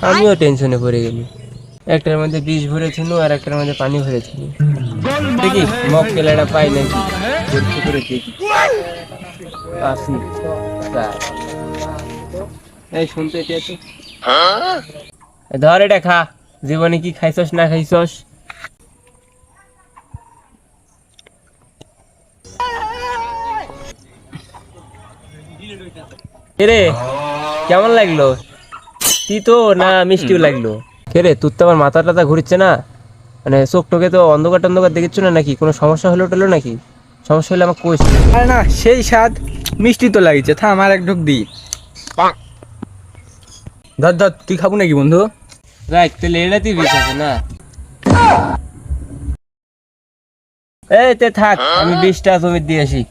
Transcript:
আমিও টেনশনে পড়ে গেলি। একটার মধ্যে বিষ ভরেছিল আর একটার মধ্যে পানি ভরেছিল। দেখি মক্কেলটা পাই নাকি, পরীক্ষা করে দেখি। আসি এই শুনতে চেয়েছি, ধর এটা খা। জীবনে কি খাইছস না খাইছস? রে কেমন লাগলো? তিতো না মিষ্টিও লাগলো? রে তোর তো আমার মাথা টাথা ঘুরছে না, মানে চোখ টোকে তো অন্ধকার টন্ধকার দেখেছ না নাকি? কোনো সমস্যা হলো টলো নাকি? সমস্যা হলে আমাকে কইস। আরে না, সেই স্বাদ। মিষ্টি তো লাগিছে, থাম আর এক ঢোক দি। ধর ধর, তুই খাবো নাকি বন্ধু? রাইট, তাহলে এটাতেই বিষ আছে না? এই তে থাক, আমি বিষটা জমি দিয়ে আসি।